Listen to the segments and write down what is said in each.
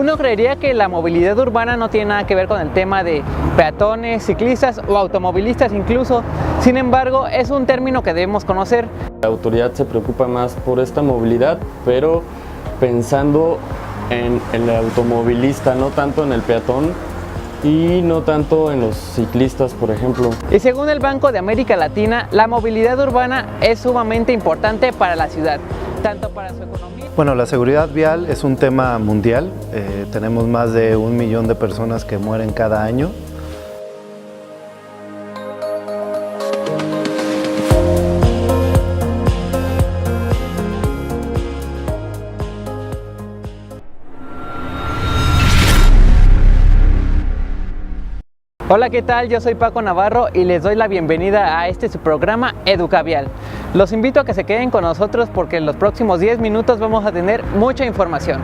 Uno creería que la movilidad urbana no tiene nada que ver con el tema de peatones, ciclistas o automovilistas incluso. Sin embargo, es un término que debemos conocer. La autoridad se preocupa más por esta movilidad, pero pensando en el automovilista, no tanto en el peatón y no tanto en los ciclistas, por ejemplo. Y según el Banco de América Latina, la movilidad urbana es sumamente importante para la ciudad, tanto para su economía. Bueno, la seguridad vial es un tema mundial. Tenemos más de 1 millón de personas que mueren cada año. Hola, ¿qué tal? Yo soy Paco Navarro y les doy la bienvenida a su programa Educavial. Los invito a que se queden con nosotros porque en los próximos 10 minutos vamos a tener mucha información.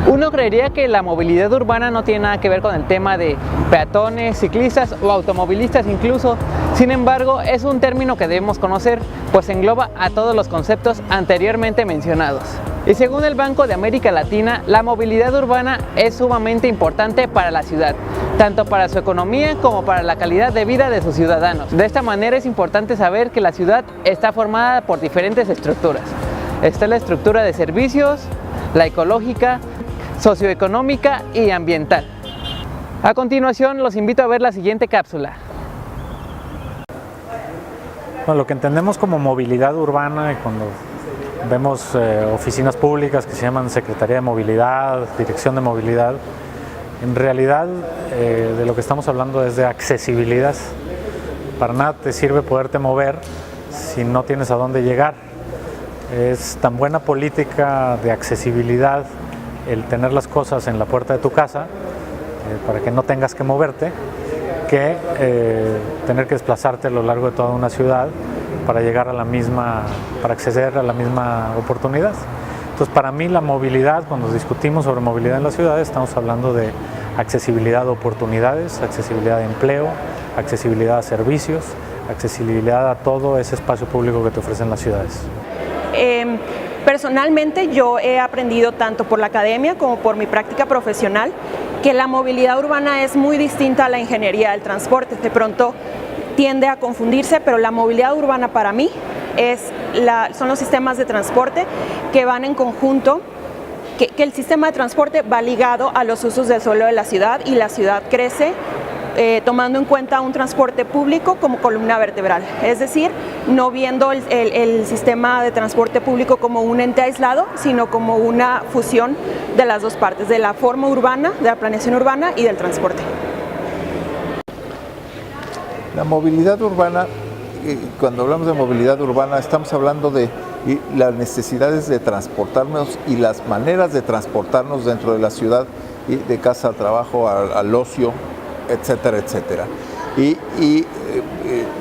Uno creería que la movilidad urbana no tiene nada que ver con el tema de peatones, ciclistas o automovilistas incluso. Sin embargo, es un término que debemos conocer, pues engloba a todos los conceptos anteriormente mencionados. Y según el Banco de América Latina, la movilidad urbana es sumamente importante para la ciudad, tanto para su economía como para la calidad de vida de sus ciudadanos. De esta manera es importante saber que la ciudad está formada por diferentes estructuras. Está la estructura de servicios, la ecológica, socioeconómica y ambiental. A continuación los invito a ver la siguiente cápsula. Bueno, lo que entendemos como movilidad urbana, y cuando vemos oficinas públicas que se llaman Secretaría de Movilidad, Dirección de Movilidad, en realidad de lo que estamos hablando es de accesibilidad. Para nada te sirve poderte mover si no tienes a dónde llegar. Es tan buena política de accesibilidad el tener las cosas en la puerta de tu casa para que no tengas que moverte, que tener que desplazarte a lo largo de toda una ciudad para llegar a la misma, para acceder a la misma oportunidad. Entonces, para mí la movilidad, cuando discutimos sobre movilidad en la ciudad, estamos hablando de accesibilidad a oportunidades, accesibilidad a empleo, accesibilidad a servicios, accesibilidad a todo ese espacio público que te ofrecen las ciudades. Personalmente yo he aprendido tanto por la academia como por mi práctica profesional que la movilidad urbana es muy distinta a la ingeniería del transporte. De pronto tiende a confundirse, pero la movilidad urbana para mí son los sistemas de transporte que van en conjunto, que el sistema de transporte va ligado a los usos del suelo de la ciudad y la ciudad crece tomando en cuenta un transporte público como columna vertebral, es decir, no viendo el sistema de transporte público como un ente aislado, sino como una fusión de las dos partes, de la forma urbana, de la planeación urbana y del transporte. La movilidad urbana, cuando hablamos de movilidad urbana, estamos hablando de las necesidades de transportarnos y las maneras de transportarnos dentro de la ciudad, de casa al trabajo, al ocio, etcétera, etcétera.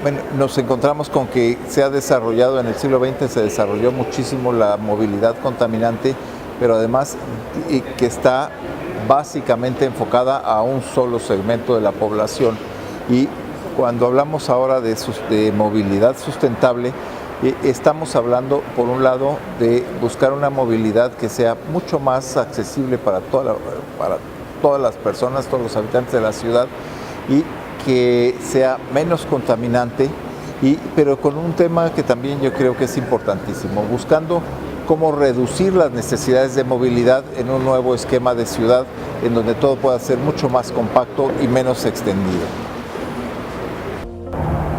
Bueno, nos encontramos con que se ha desarrollado en el siglo XX, se desarrolló muchísimo la movilidad contaminante, pero además que está básicamente enfocada a un solo segmento de la población. Y cuando hablamos ahora de movilidad sustentable, estamos hablando, por un lado, de buscar una movilidad que sea mucho más accesible para todas las personas, todos los habitantes de la ciudad, y que sea menos contaminante, pero con un tema que también yo creo que es importantísimo, buscando cómo reducir las necesidades de movilidad en un nuevo esquema de ciudad en donde todo pueda ser mucho más compacto y menos extendido.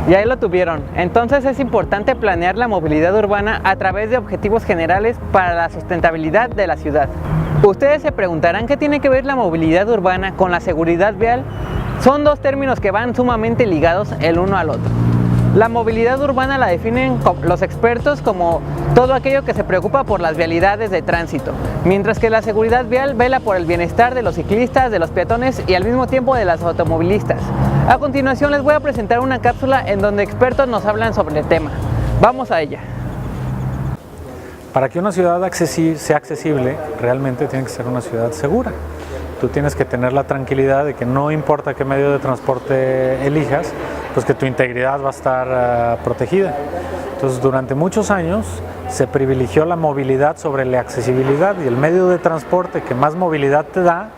Y ahí lo tuvieron. Entonces es importante planear la movilidad urbana a través de objetivos generales para la sustentabilidad de la ciudad. Ustedes se preguntarán qué tiene que ver la movilidad urbana con la seguridad vial. Son dos términos que van sumamente ligados el uno al otro. La movilidad urbana la definen los expertos como todo aquello que se preocupa por las vialidades de tránsito, mientras que la seguridad vial vela por el bienestar de los ciclistas, de los peatones y al mismo tiempo de los automovilistas. A continuación les voy a presentar una cápsula en donde expertos nos hablan sobre el tema. Vamos a ella. Para que una ciudad sea accesible, realmente tiene que ser una ciudad segura. Tú tienes que tener la tranquilidad de que no importa qué medio de transporte elijas, pues que tu integridad va a estar protegida. Entonces, durante muchos años se privilegió la movilidad sobre la accesibilidad, y el medio de transporte que más movilidad te da,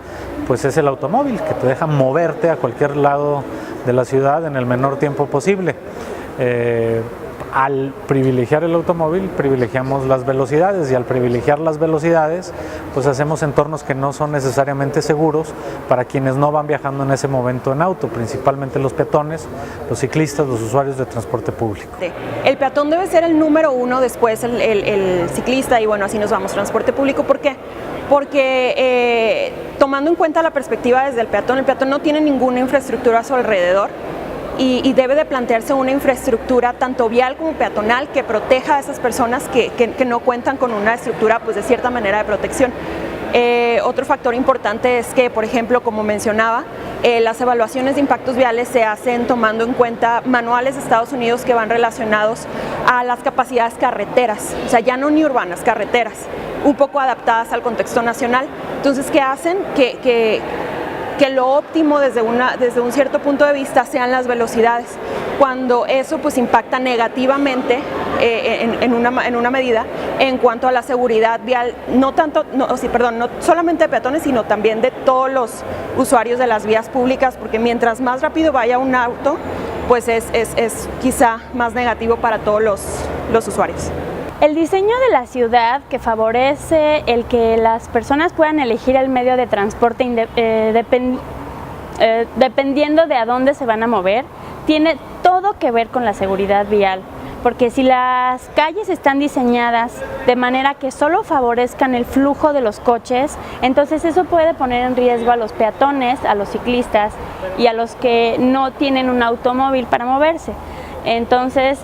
pues es el automóvil, que te deja moverte a cualquier lado de la ciudad en el menor tiempo posible. Al privilegiar el automóvil, privilegiamos las velocidades, y al privilegiar las velocidades, pues hacemos entornos que no son necesariamente seguros para quienes no van viajando en ese momento en auto, principalmente los peatones, los ciclistas, los usuarios de transporte público. El peatón debe ser el número uno, después el ciclista, y bueno, así nos vamos, transporte público. ¿Por qué? Porque tomando en cuenta la perspectiva desde el peatón no tiene ninguna infraestructura a su alrededor. Y debe de plantearse una infraestructura tanto vial como peatonal que proteja a esas personas que no cuentan con una estructura, pues, de cierta manera de protección. Otro factor importante es que, por ejemplo, como mencionaba, las evaluaciones de impactos viales se hacen tomando en cuenta manuales de Estados Unidos que van relacionados a las capacidades carreteras, o sea, ya no ni urbanas, carreteras, un poco adaptadas al contexto nacional. Entonces, ¿qué hacen? Que lo óptimo desde un cierto punto de vista sean las velocidades, cuando eso pues impacta negativamente en una medida en cuanto a la seguridad vial, no solamente de peatones, sino también de todos los usuarios de las vías públicas, porque mientras más rápido vaya un auto, pues es quizá más negativo para todos los usuarios. El diseño de la ciudad, que favorece el que las personas puedan elegir el medio de transporte dependiendo de a dónde se van a mover, tiene todo que ver con la seguridad vial. Porque si las calles están diseñadas de manera que solo favorezcan el flujo de los coches, entonces eso puede poner en riesgo a los peatones, a los ciclistas y a los que no tienen un automóvil para moverse. Entonces,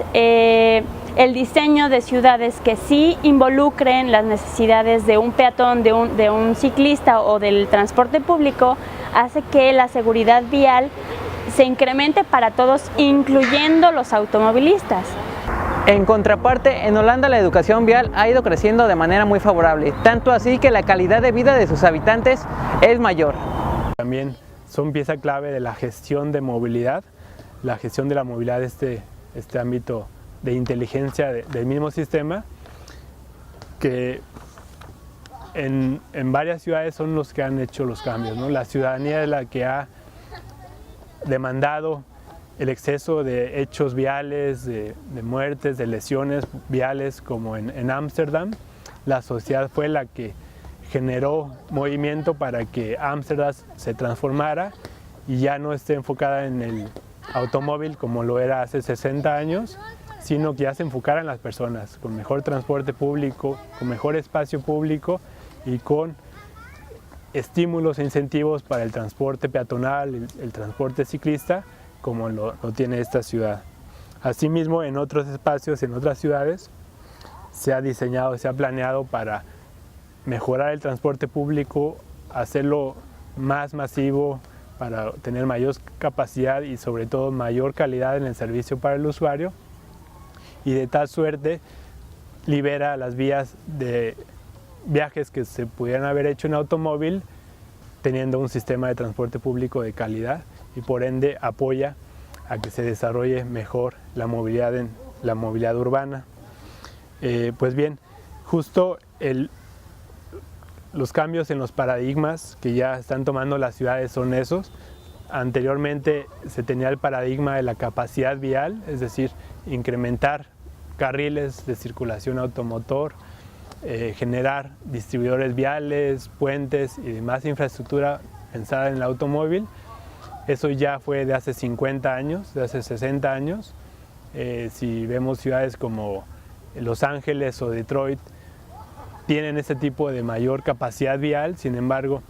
el diseño de ciudades que sí involucren las necesidades de un peatón, de un ciclista o del transporte público, hace que la seguridad vial se incremente para todos, incluyendo los automovilistas. En contraparte, en Holanda la educación vial ha ido creciendo de manera muy favorable, tanto así que la calidad de vida de sus habitantes es mayor. También son pieza clave de la gestión de movilidad, la gestión de la movilidad, este ámbito de inteligencia del mismo sistema, que en varias ciudades son los que han hecho los cambios, ¿no? La ciudadanía es la que ha demandado el exceso de hechos viales, de muertes, de lesiones viales, como en Ámsterdam. La sociedad fue la que generó movimiento para que Ámsterdam se transformara y ya no esté enfocada en el automóvil como lo era hace 60 años, sino que ya se enfocara en las personas, con mejor transporte público, con mejor espacio público y con estímulos e incentivos para el transporte peatonal, el transporte ciclista, como lo tiene esta ciudad. Asimismo, en otros espacios, en otras ciudades, se ha diseñado, se ha planeado para mejorar el transporte público, hacerlo más masivo, para tener mayor capacidad y sobre todo mayor calidad en el servicio para el usuario, y de tal suerte libera las vías de viajes que se pudieran haber hecho en automóvil, teniendo un sistema de transporte público de calidad, y por ende apoya a que se desarrolle mejor la movilidad urbana. Pues bien, justo los cambios en los paradigmas que ya están tomando las ciudades son esos. Anteriormente se tenía el paradigma de la capacidad vial, es decir, incrementar carriles de circulación automotor, generar distribuidores viales, puentes y demás infraestructura pensada en el automóvil. Eso ya fue de hace 50 años, de hace 60 años. Si vemos ciudades como Los Ángeles o Detroit, tienen ese tipo de mayor capacidad vial, sin embargo,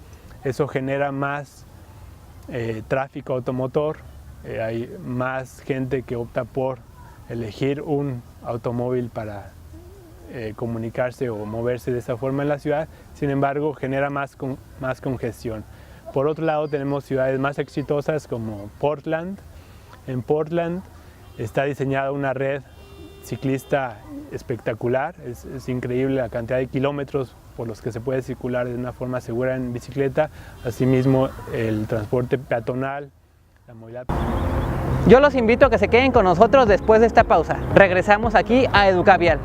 eso genera más tráfico automotor, hay más gente que opta por elegir un automóvil para comunicarse o moverse de esa forma en la ciudad, sin embargo, genera más congestión. Por otro lado, tenemos ciudades más exitosas como Portland. En Portland está diseñada una red ciclista espectacular, es increíble la cantidad de kilómetros por los que se puede circular de una forma segura en bicicleta, asimismo el transporte peatonal, la movilidad. Yo los invito a que se queden con nosotros después de esta pausa. Regresamos aquí a Educavial.